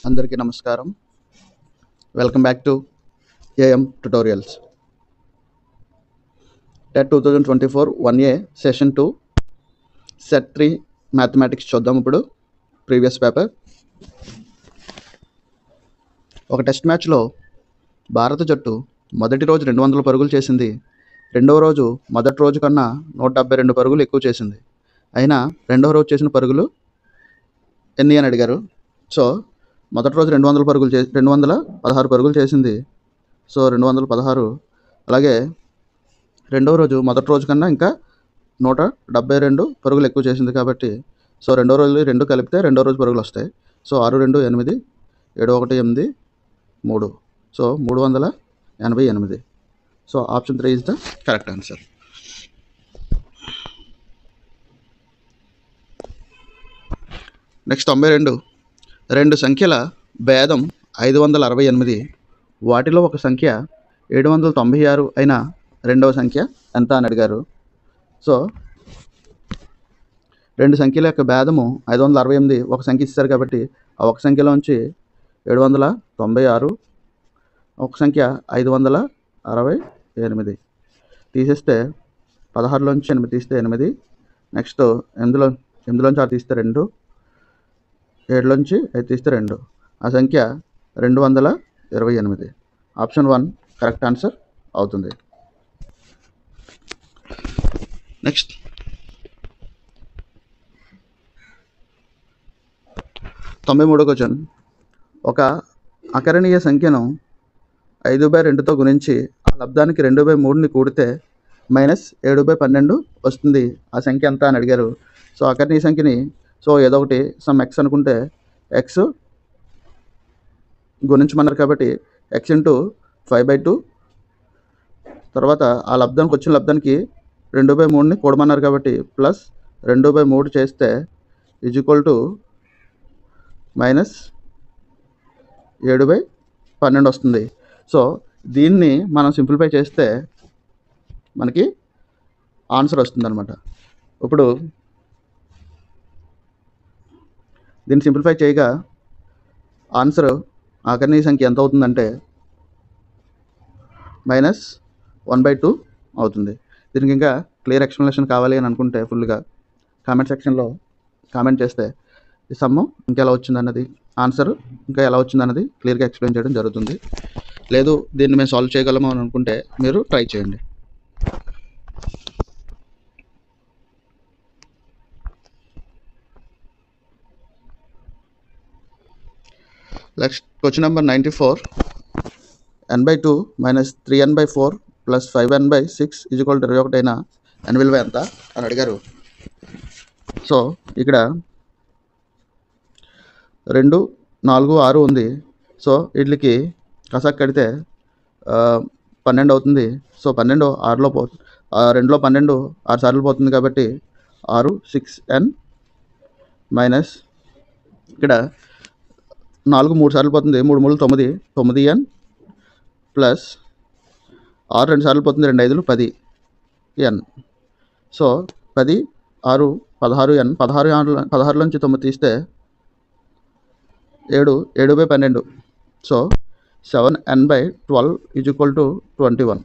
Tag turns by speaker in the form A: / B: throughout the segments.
A: అందరికీ నమస్కారం. Welcome back to AM tutorials. TET 2024 1A session 2 set 3 mathematics చూద్దాం. ఇప్పుడు ప్రీవియస్ పేపర్. ఒక టెస్ట్ మ్యాచ్లో భారత జట్టు మొదటి రోజు 200 పరుగులు చేసింది. రెండవ రోజు మొదటి రోజు కన్నా 172 పరుగులు ఎక్కువ చేసింది. అయినా రెండవ రోజు చేసిన పరుగులు ఎన్ని అని అడిగారు. సో మొదటి రోజు 216 పరుగులు చేసింది. సో 216. అలాగే రెండవ రోజు మొదటి రోజు కన్నా ఇంకా 172 పరుగులు ఎక్కువ చేసింది కాబట్టి సో రెండో రోజు 2 కలిపితే రెండో రోజు పరుగులు వస్తాయి. So 6 2 8 7 1 8 3. So 388. So option 3 is the correct answer. Next 92. రెండు సంఖ్యల భేదం 568. వాటిలో ఒక సంఖ్య 796 అయిన రెండవ సంఖ్య ఎంత అని అడిగారు. సో రెండు సంఖ్యల యొక్క భేదము 568. ఒక సంఖ్య ఇస్తారు కాబట్టి ఆ ఒక సంఖ్యలోంచి 796, ఒక సంఖ్య 568 తీసేస్తే 16లోంచి 8 తీస్తే 8. నెక్స్ట్ 8లోంచి 6 తీస్తే 2, 7లోంచి 5 తీస్తే 2. ఆ సంఖ్య 228. ఆప్షన్ 1 కరెక్ట్ ఆన్సర్ అవుతుంది. నెక్స్ట్ 93వ క్వశ్చన్. ఒక అకరణీయ సంఖ్యను 5/2తో గుణించి ఆ లబ్ధానికి 2/3ని కూడితే -7/12 వస్తుంది. ఆ సంఖ్య ఎంత అని అడిగారు. సో అకరణీయ సంఖ్యని సో ఏదో ఒకటి సమ్ ఎక్స్ అనుకుంటే ఎక్స్ గుణించమన్నారు కాబట్టి x × 5/2 తర్వాత ఆ లబ్ధానికి వచ్చిన లబ్ధానికి 2/3ని కూడమన్నారు కాబట్టి ప్లస్ 2/3 చేస్తే = -7/12 వస్తుంది. సో దీన్ని మనం సింప్లిఫై చేస్తే మనకి ఆన్సర్ వస్తుంది అనమాట. ఇప్పుడు దీన్ని సింప్లిఫై చేయగా ఆన్సర్ ఆకరణీయ సంఖ్య ఎంత అవుతుందంటే -1/2 అవుతుంది. దీనికి ఇంకా క్లియర్ ఎక్స్ప్లెనేషన్ కావాలి అని అనుకుంటే ఫుల్గా కామెంట్ సెక్షన్లో కామెంట్ చేస్తే ఈ సమ్ము ఇంకా ఎలా వచ్చిందన్నది, ఆన్సర్ ఇంకా ఎలా వచ్చిందన్నది క్లియర్గా ఎక్స్ప్లెయిన్ చేయడం జరుగుతుంది. లేదు దీన్ని మేము సాల్వ్ చేయగలము అని అనుకుంటే మీరు ట్రై చేయండి. Next question number 94. n/2 - 3n/4 + 5n/6 = 21 అయిన n విలువ ఎంత అని అడిగారు. సో ఇక్కడ 2 4 6 ఉంది. సో వీటికి కసాక్ కడితే 12 అవుతుంది. సో 12 6లో 2లో 12 6 సార్లు పోతుంది కాబట్టి 6 6n మైనస్ ఇక్కడ 4 3 సార్లు పోతుంది, 3 3 9 9n ప్లస్ 6 2 సార్లు పోతుంది, 2 5 10n. సో 10 6 16n 16లోంచి 9 తీస్తే 7/12. So 7n/12 = 21.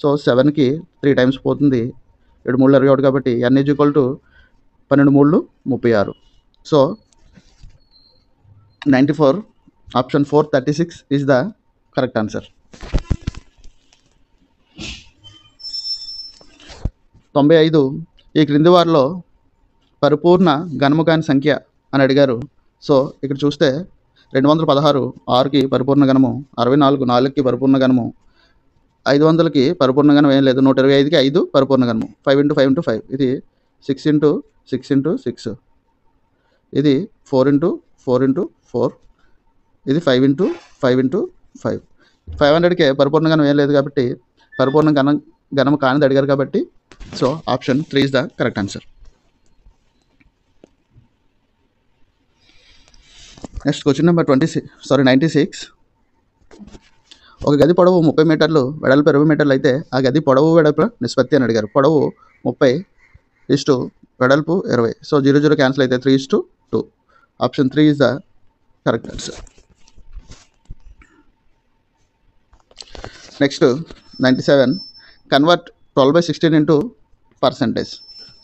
A: సో 7కి 3 టైమ్స్ పోతుంది, 7 3 21 కాబట్టి n = 12 3 36. So 94 option 4 36 is the correct answer. 95. ఈ క్రింది వారిలో పరిపూర్ణ ఘనము కాని సంఖ్య అని అడిగారు. సో ఇక్కడ చూస్తే 216 6కి పరిపూర్ణ గణము, 64 4కి పరిపూర్ణ గణము, 500కి పరిపూర్ణ గణం ఏం లేదు, 125కి 5 పరిపూర్ణ గణము, 5 × 5 × 5 ఇది 6 × 6 × 6, ఇది 4 × 4 × 4, ఇది 5 × 5 × 5. 500కే పరిపూర్ణ గణం ఏం లేదు కాబట్టి పరిపూర్ణ గణము కానిది అడిగారు కాబట్టి so option 3 is the correct answer. Next question number 96. ఒక గది పొడవు 30 మీటర్లు, వెడల్పు 20 మీటర్లు అయితే ఆ గది పొడవు వెడల్పు నిష్పత్తి అని అడిగారు. పొడవు 30 వెడల్పు 20. సో 0 0 క్యాన్సిల్ అయితే 3:2. Option 3 is the correct answer. Next 97 convert 12/16 into percentage.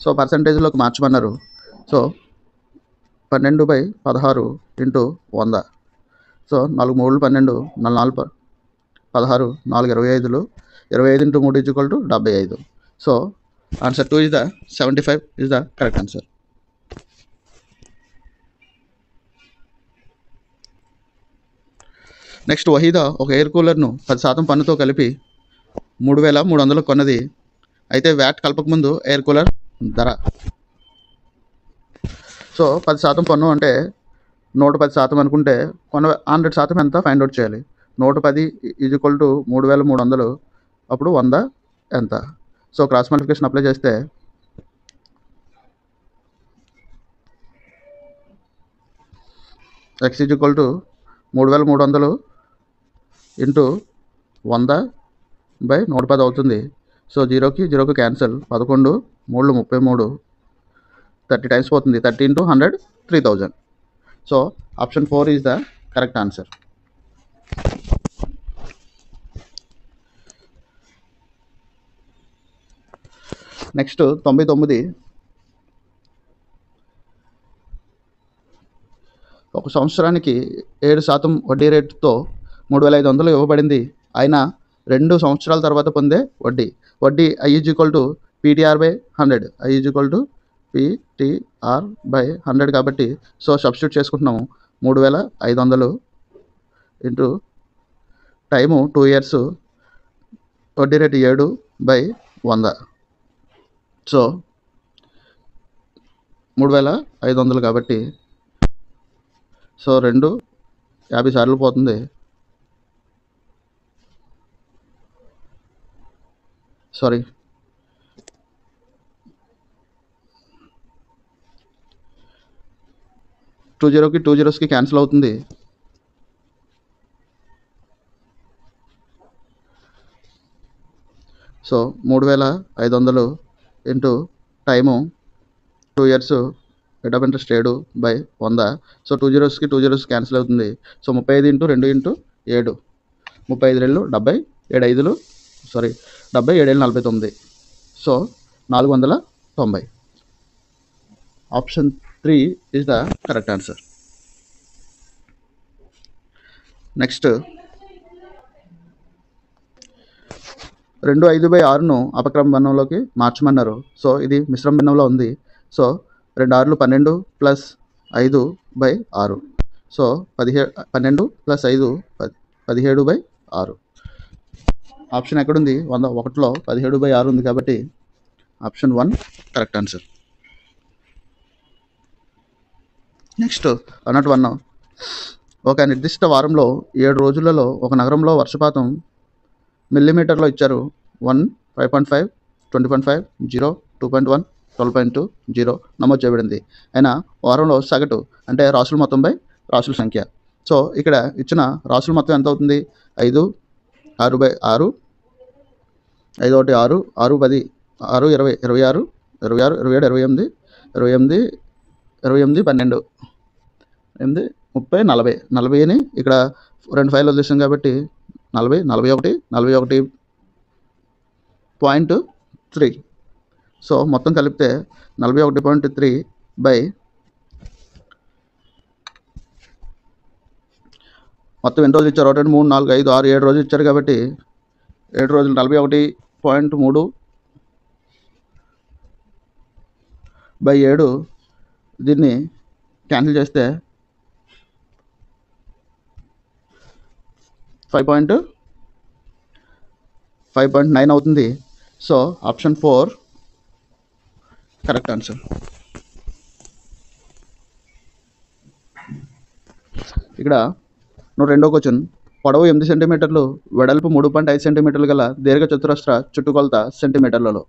A: So పర్సంటేజ్లోకి మార్చమన్నారు. So 12/16 into 100. So 4 3 12, 4 4 16, 4 25, 25 into 3 = 75. So answer 2 is the 75 is the correct answer. Next Waheeda ఒక ఎయిర్ కూలర్ను 10% పన్నుతో కలిపి 3,300 కొన్నది. అయితే వ్యాట్ కలపకముందు ఎయిర్ కూలర్ ధర. సో 10% పన్ను అంటే 110% అనుకుంటే 100% ఎంత ఫైండ్ అవుట్ చేయాలి. 110 = 3,300, అప్పుడు 100 ఎంత. సో క్రాస్ మల్టిప్లికేషన్ అప్లై చేస్తే x = 3,300 ఇంటూ 100/110 అవుతుంది. సో 0కి 0కి క్యాన్సిల్. 11 3 33, 30 టైమ్స్ పోతుంది. 30 into 100 3,000. So option 4 is the correct answer. Next 99 ఒక సంవత్సరానికి 7% వడ్డీ రేటుతో 3,500 ఇవ్వబడింది. అయినా 2 సంవత్సరాల తర్వాత పొందే వడ్డీ I = PTR/100. I = PTR/100 కాబట్టి సో సబ్స్టిట్యూట్ చేసుకుంటున్నాము. 3,500 ఇంటూ టైము 2 years, వడ్డీ రేటు 7/100. సో 3,500 కాబట్టి సో 2 50 సార్లు పోతుంది. సారీ 20కి 2 zeros క్యాన్సిల్ అవుతుంది. So 3,500 into time 2 years, rate of interest 7/100. So 2 zeros-కి 2 zeros క్యాన్సిల్ అవుతుంది. So 35 into 2 into 7, 35 2 70, 7 5 70, 7 49. So 490. Option 3 is the correct answer. Next 2 5/6ను అపక్రమ భిన్నంలోకి మార్చమన్నారు. సో ఇది మిశ్రమ భిన్నంలో ఉంది. So 2 6 12 plus 5/6. So 12 plus 5 17/6. Option ఎక్కడుంది? 101లో 17/6 ఉంది కాబట్టి ఆప్షన్ 1 కరెక్ట్ ఆన్సర్. నెక్స్ట్ 101 ఒక నిర్దిష్ట వారంలో 7 రోజులలో ఒక నగరంలో వర్షపాతం మిల్లీమీటర్లో ఇచ్చారు. 1 5.5 20.5 0 2.1 12.20 నమోదు చేయబడింది. అయినా వారంలో సగటు అంటే రాసుల మొత్తంపై రాసుల సంఖ్య. సో ఇక్కడ ఇచ్చిన రాసుల మొత్తం ఎంత అవుతుంది? 5 6/6, 5 1 6, 6 10, 6 20, 26, 26 27 28, 28 28 12, 8 30 40. 40ని ఇక్కడ 2 5 వదిలేసాం కాబట్టి 40 41 41.3. సో మొత్తం కలిపితే 41.3 బై మొత్తం ఎన్ని రోజులు ఇచ్చారు? 1 2 3 4 5 6 7 రోజులు ఇచ్చారు కాబట్టి 7 రోజులు 41.3 బై 7. దీన్ని క్యాన్సిల్ చేస్తే 5.9 అవుతుంది. So option 4 correct answer. ఇక్కడ 102 క్వశ్చన్. పొడవు 8 సెంటీమీటర్లు, వెడల్పు 3.5 సెంటీమీటర్లు గల దీర్ఘ చతురస్ర చుట్టుకొలత సెంటీమీటర్లలో.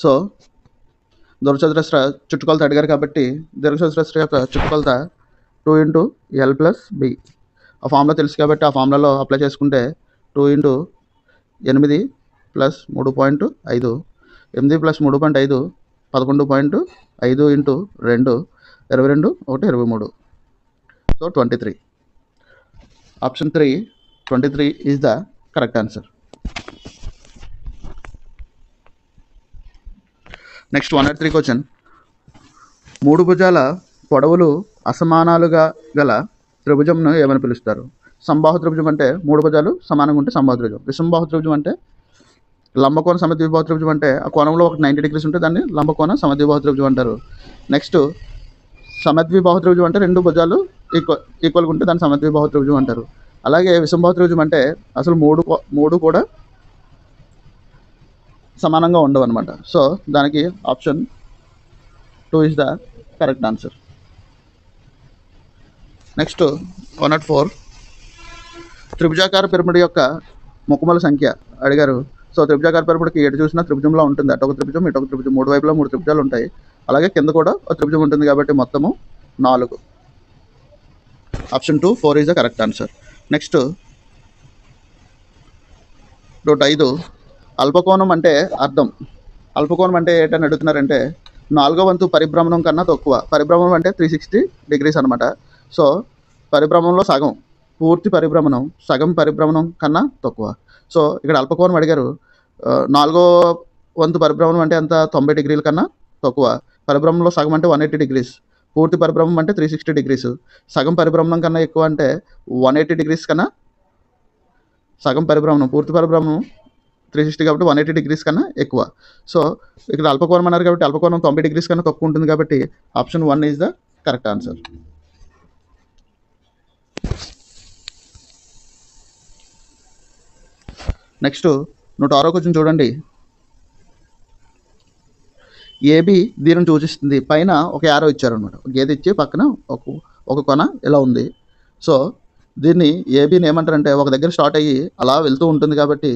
A: సో దీర్ఘచతురస్ర చుట్టుకొలత అడిగారు కాబట్టి దీర్ఘచతురస్ర యొక్క చుట్టుకొలత 2 × L + B. ఆ ఫార్ములా తెలుసు కాబట్టి ఆ ఫార్ములాలో అప్లై చేసుకుంటే 2 × 8 + 3.5, 8 + 3.5 11.5 × 2 22 1 23. So 23. Option 3 23 is the correct answer. Next 103 question. 3 భుజాల పొడవులు అసమానాలుగా గల త్రిభుజంను ఏమని పిలుస్తారు? సంబాహు త్రిభుజం అంటే 3 భుజాలు సమానంగా ఉంటే సంబాహు త్రిభుజం. విషంబాహు త్రిభుజం అంటే లంబకోణ సమద్విబాహు త్రిభుజం అంటే ఆ కోణంలో ఒక 90 డిగ్రీస్ ఉంటే దాన్ని లంబకోణ సమద్విబాహు త్రిభుజం అంటారు. నెక్స్ట్ సమద్విబాహు త్రిభుజం అంటే 2 భుజాలు ఈక్వల్గా ఉంటే దాన్ని సమద్విబాహు త్రిభుజం అంటారు. అలాగే విషంబాహు త్రిభుజం అంటే అసలు మూడు కూడా సమానంగా ఉండవు అనమాట. సో దానికి option 2 is the correct answer. Next 104. త్రిభుజాకార పిరమిడ్ యొక్క ముఖముల సంఖ్య అడిగారు. సో త్రిభుజాకార పిరమిడ్కి ఎటు చూసినా త్రిభుజంలో ఉంటుంది. అటొక త్రిభుజం ఇటొక త్రిభుజం, 3 వైపులా 3 త్రిభుజాలు ఉంటాయి. అలాగే కింద కూడా ఒక త్రిభుజం ఉంటుంది కాబట్టి మొత్తము 4. Option 2 4 is the correct answer. Next 105. అల్పకోణం అంటే అర్థం. అల్పకోణం అంటే ఏంటని అడుగుతున్నారంటే 4వ వంతు పరిభ్రమణం కన్నా తక్కువ. పరిభ్రమణం అంటే 360 డిగ్రీస్ అనమాట. సో పరిభ్రమణంలో సగం, పూర్తి పరిభ్రమణం సగం పరిభ్రమణం కన్నా తక్కువ. సో ఇక్కడ అల్పకోణం అడిగారు. 4వ వంతు పరిభ్రమణం అంటే ఎంత? 90 డిగ్రీల కన్నా తక్కువ. పరిభ్రమణంలో సగం అంటే 180 డిగ్రీస్. పూర్తి పరిభ్రమణం అంటే 360 డిగ్రీస్. సగం పరిభ్రమణం కన్నా ఎక్కువ అంటే 180 డిగ్రీస్ కన్నా సగం పరిభ్రమణం, పూర్తి పరిభ్రమణం 360 కాబట్టి 180 డిగ్రీస్ కన్నా ఎక్కువ. సో ఇక్కడ అల్పకోణం అన్నారు కాబట్టి అల్పకోణం 90 డిగ్రీస్ కన్నా తక్కువ ఉంటుంది కాబట్టి option 1 is the correct answer. Next 106 question చూడండి. ఏబి దీనిని సూచిస్తుంది. పైన ఒక యారో ఇచ్చారనమాట. గేదె ఇచ్చి పక్కన ఒక కొన ఇలా ఉంది. సో దీన్ని ఏబిని ఏమంటారంటే ఒక దగ్గర స్టార్ట్ అయ్యి అలా వెళ్తూ ఉంటుంది కాబట్టి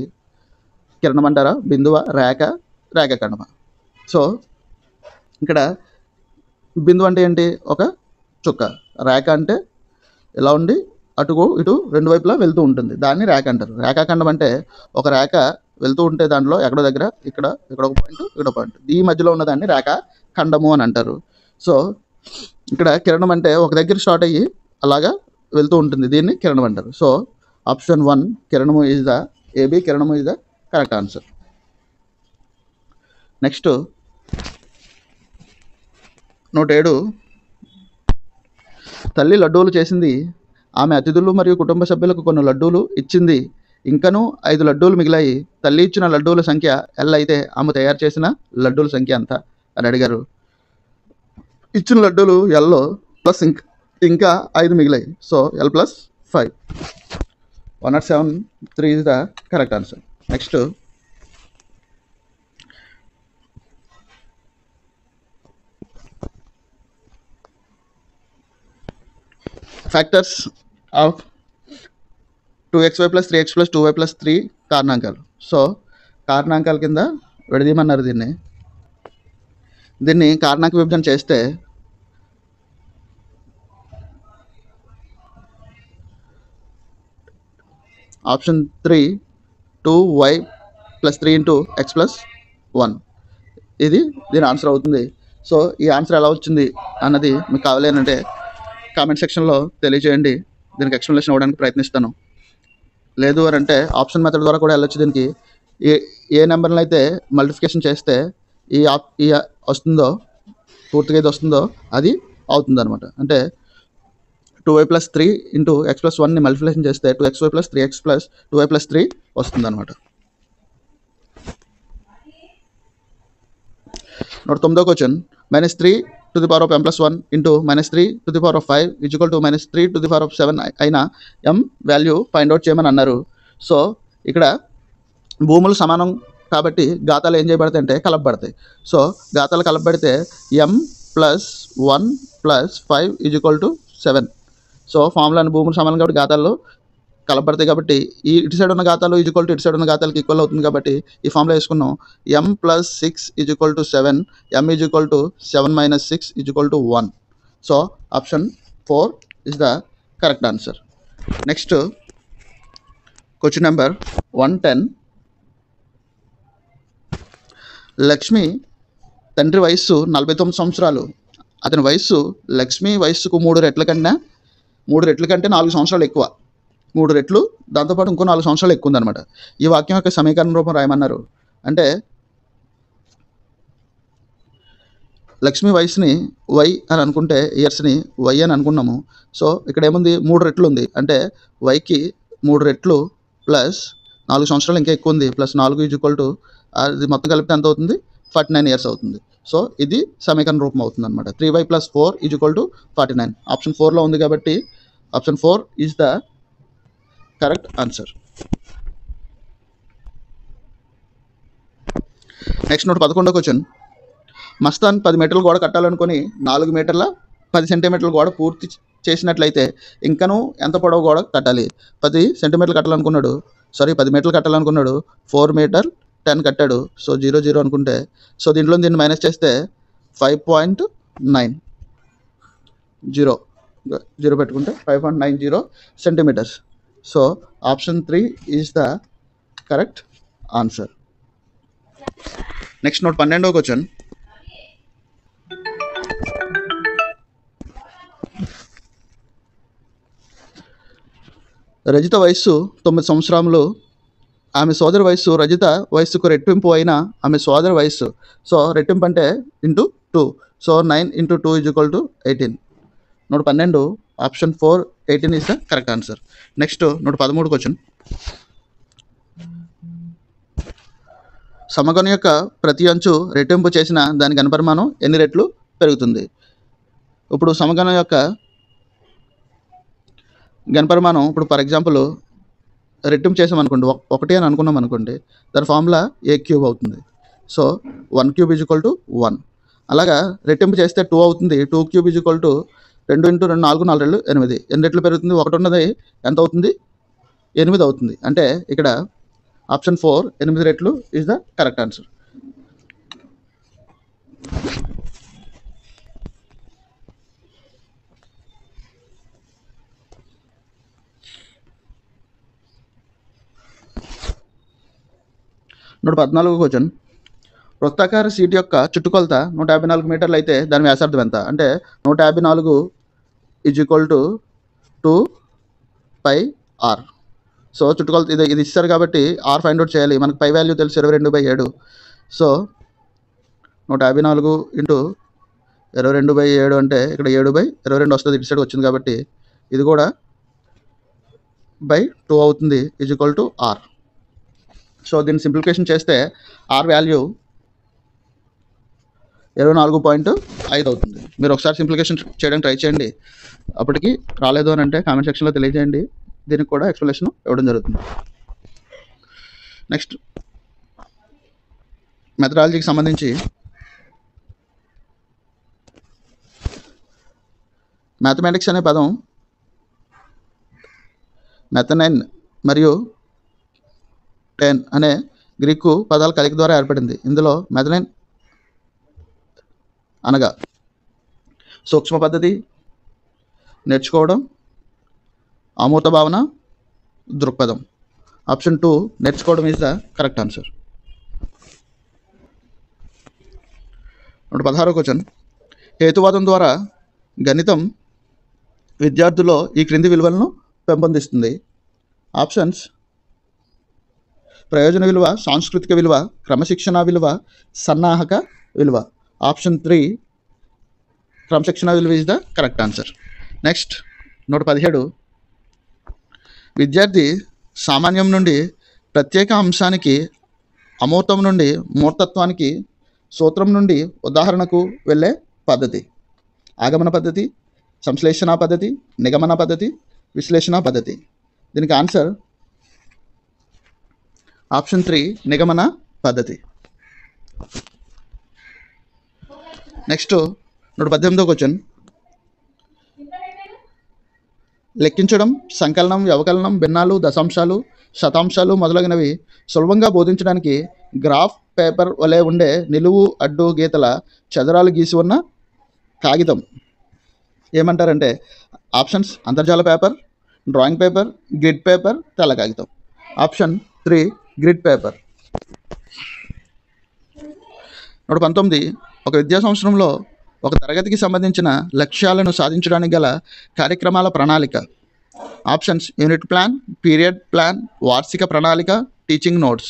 A: కిరణం అంటారా, బిందువ, రేఖాఖండమా? సో ఇక్కడ బిందువు అంటే ఏంటి? ఒక చుక్క. రేఖ అంటే ఇలా ఉండి ఇటు 2 వైపులా వెళ్తూ ఉంటుంది, దాన్ని రేఖ అంటారు. రేఖాఖండం అంటే ఒక రేఖ వెళ్తూ ఉంటే దాంట్లో ఎక్కడో దగ్గర ఇక్కడ ఒక పాయింట్, ఇక్కడ పాయింట్, ఈ మధ్యలో ఉన్నదాన్ని రేఖాఖండము అని అంటారు. సో ఇక్కడ కిరణం అంటే ఒక దగ్గర స్టార్ట్ అయ్యి అలాగా వెళ్తూ ఉంటుంది, దీన్ని కిరణం అంటారు. సో ఆప్షన్ 1 కిరణము ఈజ్ ద ఏబి కిరణము is the correct answer. Next 107. తల్లి లడ్డూలు చేసింది. ఆమె అతిథులు మరియు కుటుంబ సభ్యులకు కొన్ని లడ్డూలు ఇచ్చింది. ఇంకనూ 5 లడ్డూలు మిగిలాయి. తల్లి ఇచ్చిన లడ్డూల సంఖ్య ఎల్ అయితే ఆమె తయారు చేసిన లడ్డూల సంఖ్య ఎంత అని అడిగారు. ఇచ్చిన లడ్డూలు ఎల్లో ప్లస్ ఇంకా 5 మిగిలాయి. So L plus 5. 107 3 is the correct answer. Next factors of 2xy + 3x + 2y + 3 కారణాంకాలు. సో కారణాంకాల కింద విడదీయమన్నారు. దీన్ని కారణాంక విభజన చేస్తే ఆప్షన్ 3 2y + 3 × x + 1 ఇది దీని ఆన్సర్ అవుతుంది. సో ఈ ఆన్సర్ ఎలా వచ్చింది అన్నది మీకు కావాలి అంటే కామెంట్ సెక్షన్లో తెలియజేయండి. దీనికి ఎక్స్ప్లెనేషన్ ఇవ్వడానికి ప్రయత్నిస్తాను. లేదు అని అంటే ఆప్షన్ మెథడ్ ద్వారా కూడా వెళ్ళొచ్చు. దీనికి ఏ నెంబర్ని అయితే మల్టిప్లికేషన్ చేస్తే ఈ వస్తుందో, పూర్తిగా ఇది వస్తుందో అది అవుతుంది అనమాట. అంటే 2y + 3 × x + 1ని మల్టిప్లికేషన్ చేస్తే 2xy + 3x + 2y + 3 వస్తుంది అనమాట. 109 క్వశ్చన్. -3m + 1 × -3 ⁵ -3 ⁵ 7 అయిన m వాల్యూ ఫైండ్ అవుట్ చేయమని అన్నారు. సో ఇక్కడ భూములు సమానం కాబట్టి ఘాతాలు ఏం చేయబడతాయి అంటే కలపబడతాయి. సో ఘాతాలు కలపబడితే m + 1 + 5 = 7. సో ఫార్ములాని భూములు సమానం కాబట్టి ఘాతాల్లో కలపబడతాయి కాబట్టి ఈ ఇటు సైడ్ ఉన్న ఘాతాలు ఇటు సైడ్ ఉన్న ఘాతాలకి ఈక్వల్ అవుతుంది కాబట్టి ఈ ఫార్ములా వేసుకున్నాం. m + 6 = 7, m = 7 - 6 = 1. So option 4 is the correct answer. Next question number 110. Lakshmi తండ్రి వయస్సు 49 సంవత్సరాలు. అతని వయస్సు లక్ష్మి వయస్సుకు 3 రెట్ల కంటే 4 సంవత్సరాలు ఎక్కువ. 3 రెట్లు దాంతోపాటు ఇంకో 4 సంవత్సరాలు ఎక్కువ ఉందన్నమాట. ఈ వాక్యం యొక్క సమీకరణ రూపం రాయమన్నారు. అంటే లక్ష్మి వయసుని వై అని అనుకుంటే ఇయర్స్ని వై అని అనుకున్నాము. సో ఇక్కడ ఏముంది, 3 రెట్లు ఉంది. అంటే వైకి 3 రెట్లు ప్లస్ 4 సంవత్సరాలు ఇంకా ఎక్కువ ఉంది, ప్లస్ 4 = అది మొత్తం కలిపితే ఎంత అవుతుంది, 49 ఇయర్స్ అవుతుంది. సో ఇది సమీకరణ రూపం అవుతుంది అనమాట. 3y + 4 = 49. ఆప్షన్ 4లో ఉంది కాబట్టి option 4 is the correct answer. Next note 11వ క్వశ్చన్. మస్తాన్ 10 మీటర్ల గోడ కట్టాలనుకొని 4 మీటర్ల 10 సెంటీమీటర్ల గోడ పూర్తి చేసినట్లయితే ఇంకనూ ఎంత పొడవు గోడ కట్టాలి? 10 సెంటీమీటర్లు కట్టాలనుకున్నాడు, 10 మీటర్లు కట్టాలనుకున్నాడు, 4 మీటర్ 10 కట్టాడు. సో 0 0 అనుకుంటే, సో దీంట్లో దీన్ని మైనస్ చేస్తే 5.9 0 పెట్టుకుంటే 5.90 centimetres. So option 3 is the correct answer. Next note 12వ క్వశ్చన్. రజిత వయస్సు 9 సంవత్సరాలు. ఆమె సోదరి వయస్సు రజిత వయస్సుకు రెట్టింపు అయిన ఆమె సోదరి వయస్సు. సో రెట్టింపు అంటే into 2. So 9 × 2 = 18. Note 12 option 4 18 is the correct answer. Next note 13 question. సమగణం యొక్క ప్రతి అంచు రెట్టింపు చేసిన దాని ఘనపరిమాణం ఎన్ని రెట్లు పెరుగుతుంది? ఇప్పుడు సమగణం యొక్క ఘనపరిమాణం, ఇప్పుడు ఫర్ ఎగ్జాంపుల్ రెట్టింపు చేసామనుకోండి, 1 అని అనుకున్నాం అనుకోండి, దాని ఫార్ములా a³ అవుతుంది. సో 1³ = 1. అలాగా రెట్టింపు చేస్తే 2 అవుతుంది. 2³ = 2 × 2 4 4 రెట్లు 8. ఎన్ని రెట్లు పెరుగుతుంది? 1 ఉన్నది ఎంత అవుతుంది? 8 అవుతుంది. అంటే ఇక్కడ ఆప్షన్ 4 8 రెట్లు is the correct answer. Note 14వ క్వశ్చన్. వృత్తాకార సీటు యొక్క చుట్టుకొలత 154 మీటర్లు అయితే దాని వ్యాసార్థం ఎంత? అంటే 154 = 2πr. సో చుట్టుకొలత ఇది ఇస్తారు కాబట్టి r ఫైండ్ అవుట్ చేయాలి. మనకు పై వాల్యూ తెలుసు 22/7. సో 154 × 22/7 అంటే ఇక్కడ 7/22 వస్తుంది, ఇటు సైడ్ వచ్చింది కాబట్టి ఇది కూడా /2 అవుతుంది, =r. సో దీన్ని సింప్లిఫికేషన్ చేస్తే r వాల్యూ 24.5 అవుతుంది. మీరు ఒకసారి సింప్లిఫికేషన్ చేయడానికి ట్రై చేయండి. అప్పటికి రాలేదు అని అంటే కామెంట్ సెక్షన్లో తెలియజేయండి. దీనికి కూడా ఎక్స్ప్లెనేషన్ ఇవ్వడం జరుగుతుంది. నెక్స్ట్ మెథడాలజీకి సంబంధించి మ్యాథమెటిక్స్ అనే పదం మెథనైన్ మరియు టెన్ అనే గ్రీకు పదాల కలయిక ద్వారా ఏర్పడింది. ఇందులో మెథనైన్ అనగా సూక్ష్మ పద్ధతి, నేర్చుకోవడం, అమూర్త భావన, దృక్పథం. ఆప్షన్ 2 నేర్చుకోవడం ఈజ్ ద కరెక్ట్ ఆన్సర్. 16వ క్వశ్చన్. హేతువాదం ద్వారా గణితం విద్యార్థుల్లో ఈ క్రింది విలువలను పెంపొందిస్తుంది. ఆప్షన్స్: ప్రయోజన విలువ, సాంస్కృతిక విలువ, క్రమశిక్షణ విలువ, సన్నాహక విలువ. ఆప్షన్ 3 క్రమశిక్షణ విలువ is the correct answer. Next 117. విద్యార్థి సామాన్యం నుండి ప్రత్యేక అంశానికి, అమూర్తం నుండి మూర్తత్వానికి, సూత్రం నుండి ఉదాహరణకు వెళ్ళే పద్ధతి. ఆగమన పద్ధతి, సంశ్లేషణ పద్ధతి, నిగమన పద్ధతి, విశ్లేషణ పద్ధతి. దీనికి ఆన్సర్ ఆప్షన్ 3 నిగమన పద్ధతి. నెక్స్ట్ 118వ క్వశ్చన్. లెక్కించడం, సంకలనం, వ్యవకలనం, భిన్నాలు, దశాంశాలు, శతాంశాలు మొదలగునవి సులభంగా బోధించడానికి గ్రాఫ్ పేపర్ వలె ఉండే నిలువు అడ్డు గీతల చదరాలు గీసి ఉన్న కాగితం ఏమంటారంటే, ఆప్షన్స్: అంతర్జాల paper, drawing paper, grid paper, తెల్ల కాగితం. Option 3 grid paper. 119. ఒక విద్యా సంవత్సరంలో ఒక తరగతికి సంబంధించిన లక్ష్యాలను సాధించడానికి గల కార్యక్రమాల ప్రణాళిక. Options unit plan, period plan, వార్షిక ప్రణాళిక, టీచింగ్ నోట్స్.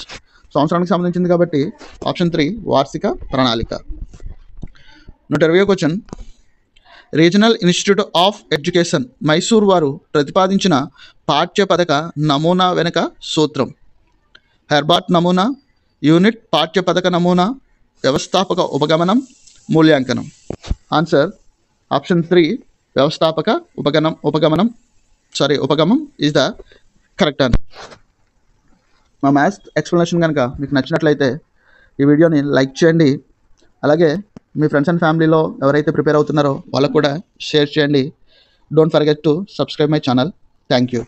A: సంవత్సరానికి సంబంధించింది కాబట్టి ఆప్షన్ 3 వార్షిక ప్రణాళిక. 120వ question. Regional institute of education Mysore వారు ప్రతిపాదించిన పాఠ్య పథక నమూనా వెనుక సూత్రం. హెర్బార్ట్ నమూనా, యూనిట్ పాఠ్య పథక నమూనా, వ్యవస్థాపక ఉపగమనం, మూల్యాంకనం. ఆన్సర్ ఆప్షన్ 3 వ్యవస్థాపక ఉపగమనం ఈజ్ ద కరెక్ట్ ఆన్సర్. మా మ్యాథ్స్ ఎక్స్ప్లెనేషన్ కనుక మీకు నచ్చినట్లయితే ఈ వీడియోని లైక్ చేయండి. అలాగే మీ ఫ్రెండ్స్ అండ్ ఫ్యామిలీలో ఎవరైతే ప్రిపేర్ అవుతున్నారో వాళ్ళకు కూడా షేర్ చేయండి. Don't forget to subscribe my channel. Thank you.